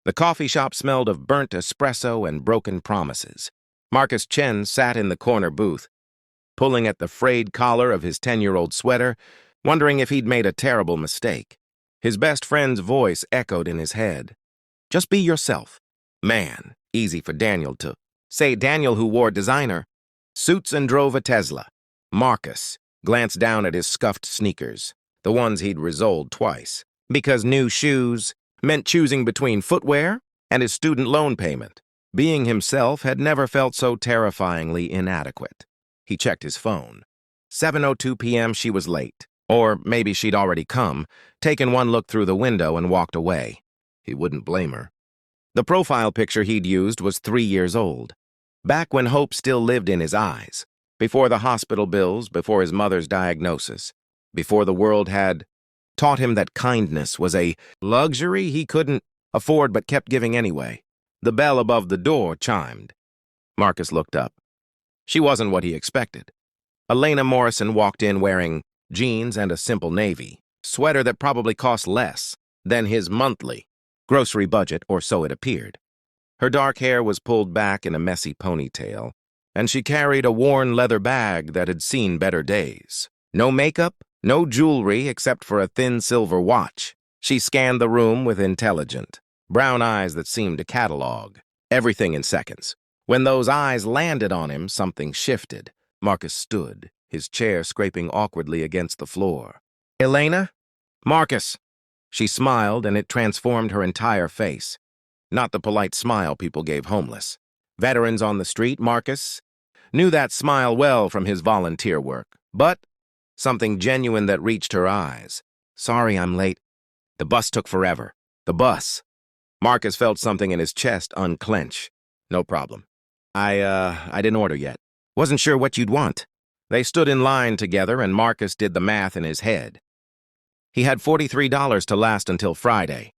The coffee shop smelled of burnt espresso and broken promises. Marcus Chen sat in the corner booth, pulling at the frayed collar of his 10-year-old sweater, wondering if he'd made a terrible mistake. His best friend's voice echoed in his head. Just be yourself. Man, easy for Daniel to say. Daniel, who wore designer suits and drove a Tesla. Marcus glanced down at his scuffed sneakers, the ones he'd resoled twice, because new shoes meant choosing between footwear and his student loan payment. Being himself had never felt so terrifyingly inadequate. He checked his phone. 7:02 p.m. She was late. Or maybe she'd already come, taken one look through the window and walked away. He wouldn't blame her. The profile picture he'd used was 3 years old, back when hope still lived in his eyes, before the hospital bills, before his mother's diagnosis, before the world had taught him that kindness was a luxury he couldn't afford but kept giving anyway. The bell above the door chimed. Marcus looked up. She wasn't what he expected. Elena Morrison walked in wearing jeans and a simple navy sweater that probably cost less than his monthly grocery budget, or so it appeared. Her dark hair was pulled back in a messy ponytail, and she carried a worn leather bag that had seen better days. No makeup, no jewelry except for a thin silver watch. She scanned the room with intelligent, brown eyes that seemed to catalog everything in seconds. When those eyes landed on him, something shifted. Marcus stood, his chair scraping awkwardly against the floor. Elena? Marcus. She smiled, and it transformed her entire face. Not the polite smile people gave homeless veterans on the street. Marcus knew that smile well from his volunteer work, but something genuine that reached her eyes. Sorry I'm late. The bus took forever. The bus. Marcus felt something in his chest unclench. No problem. I didn't order yet. Wasn't sure what you'd want. They stood in line together, and Marcus did the math in his head. He had $43 to last until Friday.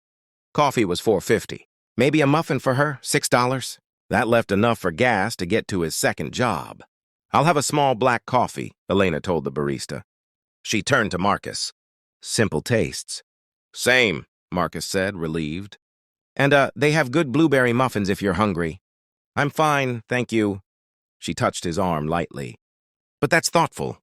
Coffee was $4.50. Maybe a muffin for her, $6. That left enough for gas to get to his second job. I'll have a small black coffee, Elena told the barista. She turned to Marcus. Simple tastes. Same, Marcus said, relieved. And, they have good blueberry muffins if you're hungry. I'm fine, thank you. She touched his arm lightly. But that's thoughtful.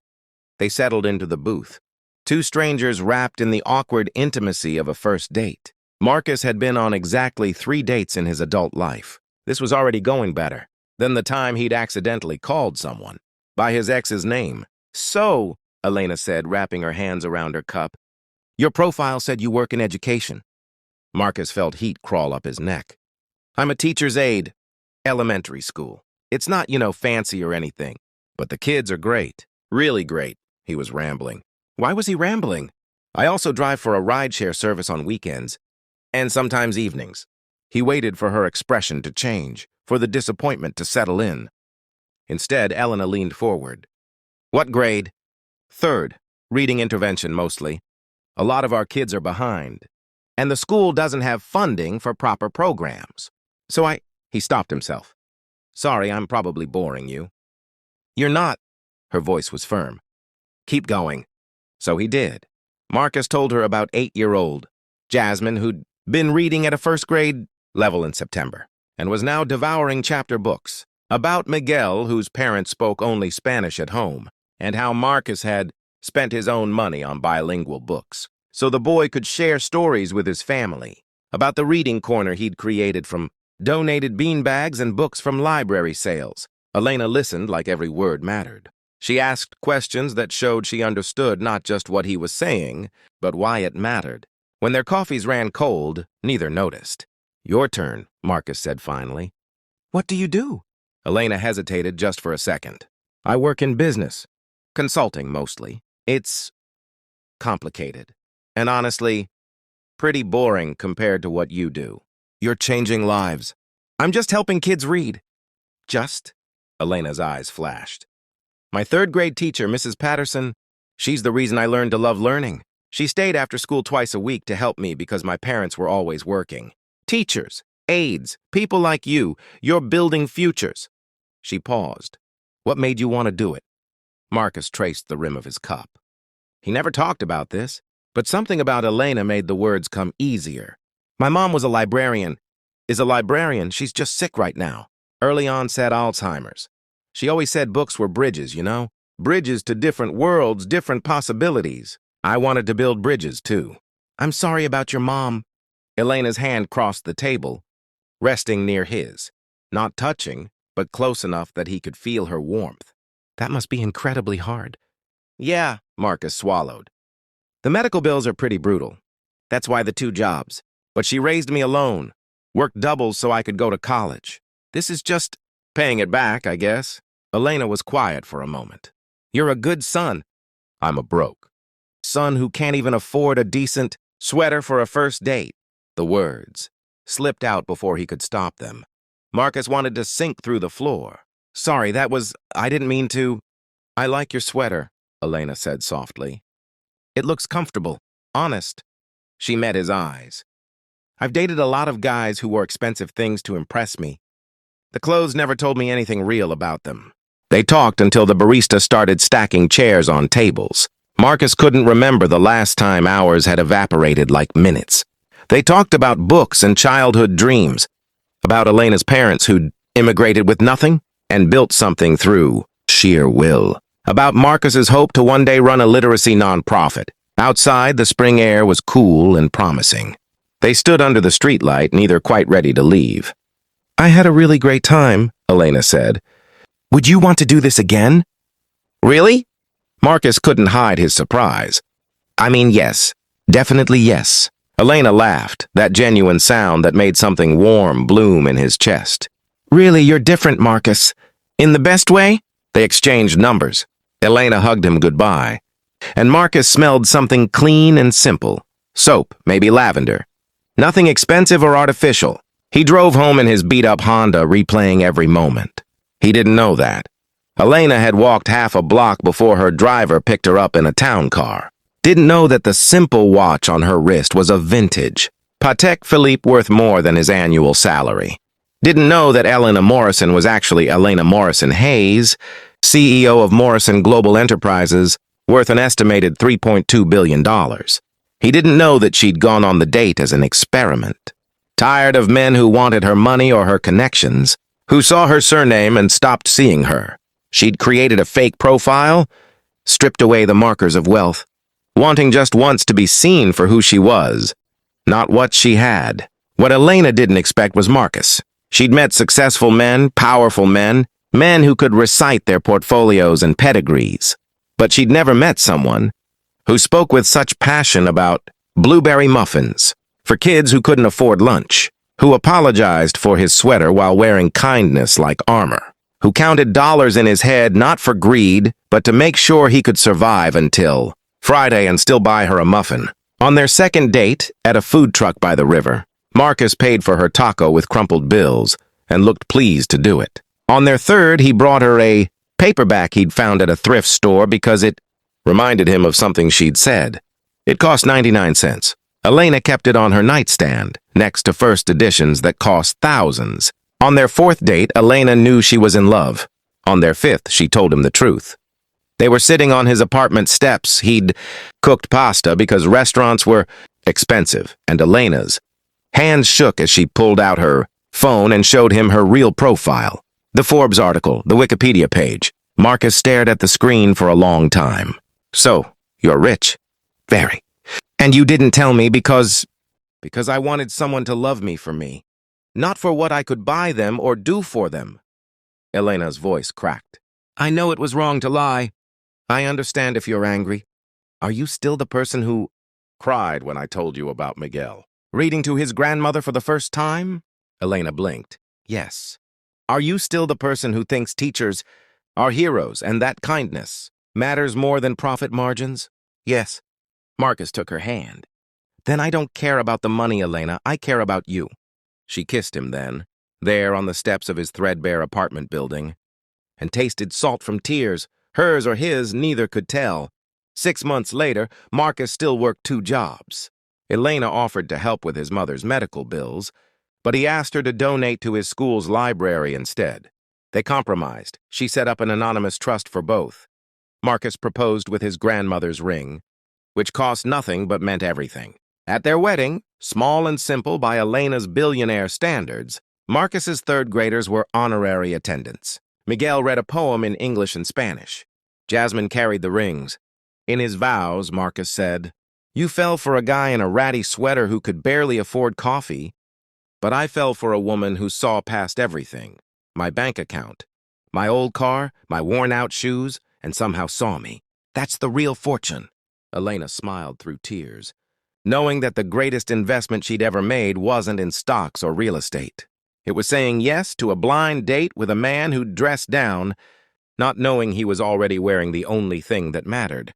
They settled into the booth. Two strangers wrapped in the awkward intimacy of a first date. Marcus had been on exactly 3 dates in his adult life. This was already going better than the time he'd accidentally called someone by his ex's name. So, Elena said, wrapping her hands around her cup, your profile said you work in education. Marcus felt heat crawl up his neck. I'm a teacher's aide. Elementary school. It's not, fancy or anything. But the kids are great. Really great, he was rambling. Why was he rambling? I also drive for a rideshare service on weekends, and sometimes evenings. He waited for her expression to change, for the disappointment to settle in. Instead, Elena leaned forward. What grade? 3rd. Reading intervention, mostly. A lot of our kids are behind, and the school doesn't have funding for proper programs. So He stopped himself. Sorry, I'm probably boring you. You're not. Her voice was firm. Keep going. So he did. Marcus told her about 8-year-old Jasmine, who'd been reading at a 1st grade level in September, and was now devouring chapter books. About Miguel, whose parents spoke only Spanish at home, and how Marcus had spent his own money on bilingual books, so the boy could share stories with his family. About the reading corner he'd created from donated beanbags and books from library sales. Elena listened like every word mattered. She asked questions that showed she understood not just what he was saying, but why it mattered. When their coffees ran cold, neither noticed. Your turn, Marcus said finally. What do you do? Elena hesitated just for a second. I work in business. Consulting, mostly. It's complicated. And honestly, pretty boring compared to what you do. You're changing lives. I'm just helping kids read. Just? Elena's eyes flashed. My 3rd grade teacher, Mrs. Patterson, she's the reason I learned to love learning. She stayed after school twice a week to help me because my parents were always working. Teachers, aides, people like you're building futures. She paused. What made you want to do it? Marcus traced the rim of his cup. He never talked about this, but something about Elena made the words come easier. My mom was a librarian. is a librarian. She's just sick right now. Early onset Alzheimer's. She always said books were bridges, you know? Bridges to different worlds, different possibilities. I wanted to build bridges, too. I'm sorry about your mom. Elena's hand crossed the table, resting near his. Not touching, but close enough that he could feel her warmth. That must be incredibly hard. Yeah, Marcus swallowed. The medical bills are pretty brutal. That's why the 2 jobs. But she raised me alone, worked doubles so I could go to college. This is just paying it back, I guess. Elena was quiet for a moment. You're a good son. I'm a broke son who can't even afford a decent sweater for a first date. The words slipped out before he could stop them. Marcus wanted to sink through the floor. Sorry, I didn't mean to. I like your sweater, Elena said softly. It looks comfortable, honest. She met his eyes. I've dated a lot of guys who wore expensive things to impress me. The clothes never told me anything real about them. They talked until the barista started stacking chairs on tables. Marcus couldn't remember the last time hours had evaporated like minutes. They talked about books and childhood dreams, about Elena's parents who'd immigrated with nothing and built something through sheer will, about Marcus's hope to one day run a literacy nonprofit. Outside, the spring air was cool and promising. They stood under the streetlight, neither quite ready to leave. I had a really great time, Elena said. Would you want to do this again? Really? Marcus couldn't hide his surprise. I mean, yes. Definitely yes. Elena laughed, that genuine sound that made something warm bloom in his chest. Really, you're different, Marcus. In the best way? They exchanged numbers. Elena hugged him goodbye. And Marcus smelled something clean and simple. Soap, maybe lavender. Nothing expensive or artificial. He drove home in his beat-up Honda, replaying every moment. He didn't know that. Elena had walked half a block before her driver picked her up in a town car. Didn't know that the simple watch on her wrist was a vintage. Patek Philippe worth more than his annual salary. Didn't know that Elena Morrison was actually Elena Morrison Hayes, CEO of Morrison Global Enterprises, worth an estimated $3.2 billion. He didn't know that she'd gone on the date as an experiment. Tired of men who wanted her money or her connections, who saw her surname and stopped seeing her. She'd created a fake profile, stripped away the markers of wealth, wanting just once to be seen for who she was, not what she had. What Elena didn't expect was Marcus. She'd met successful men, powerful men, men who could recite their portfolios and pedigrees. But she'd never met someone who spoke with such passion about blueberry muffins for kids who couldn't afford lunch, who apologized for his sweater while wearing kindness like armor, who counted dollars in his head not for greed, but to make sure he could survive until Friday and still buy her a muffin. On their second date, at a food truck by the river, Marcus paid for her taco with crumpled bills and looked pleased to do it. On their third, he brought her a paperback he'd found at a thrift store because it reminded him of something she'd said. It cost 99 cents. Elena kept it on her nightstand, next to first editions that cost thousands. On their fourth date, Elena knew she was in love. On their fifth, she told him the truth. They were sitting on his apartment steps. He'd cooked pasta because restaurants were expensive, and Elena's hands shook as she pulled out her phone and showed him her real profile. The Forbes article, the Wikipedia page. Marcus stared at the screen for a long time. So, you're rich? Very. And you didn't tell me because I wanted someone to love me for me, not for what I could buy them or do for them. Elena's voice cracked. I know it was wrong to lie. I understand if you're angry. Are you still the person who cried when I told you about Miguel? Reading to his grandmother for the first time? Elena blinked. Yes. Are you still the person who thinks teachers are heroes and that kindness matters more than profit margins? Yes. Marcus took her hand. Then I don't care about the money, Elena. I care about you. She kissed him then, there on the steps of his threadbare apartment building, and tasted salt from tears. Hers or his, neither could tell. 6 months later, Marcus still worked 2 jobs. Elena offered to help with his mother's medical bills, but he asked her to donate to his school's library instead. They compromised. She set up an anonymous trust for both. Marcus proposed with his grandmother's ring, which cost nothing but meant everything. At their wedding, small and simple by Elena's billionaire standards, Marcus's third graders were honorary attendants. Miguel read a poem in English and Spanish. Jasmine carried the rings. In his vows, Marcus said, "You fell for a guy in a ratty sweater who could barely afford coffee, but I fell for a woman who saw past everything, my bank account, my old car, my worn-out shoes, and somehow saw me. That's the real fortune." Elena smiled through tears, knowing that the greatest investment she'd ever made wasn't in stocks or real estate. It was saying yes to a blind date with a man who'd dressed down, not knowing he was already wearing the only thing that mattered.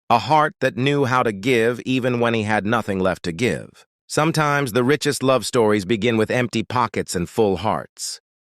A heart that knew how to give even when he had nothing left to give. Sometimes the richest love stories begin with empty pockets and full hearts.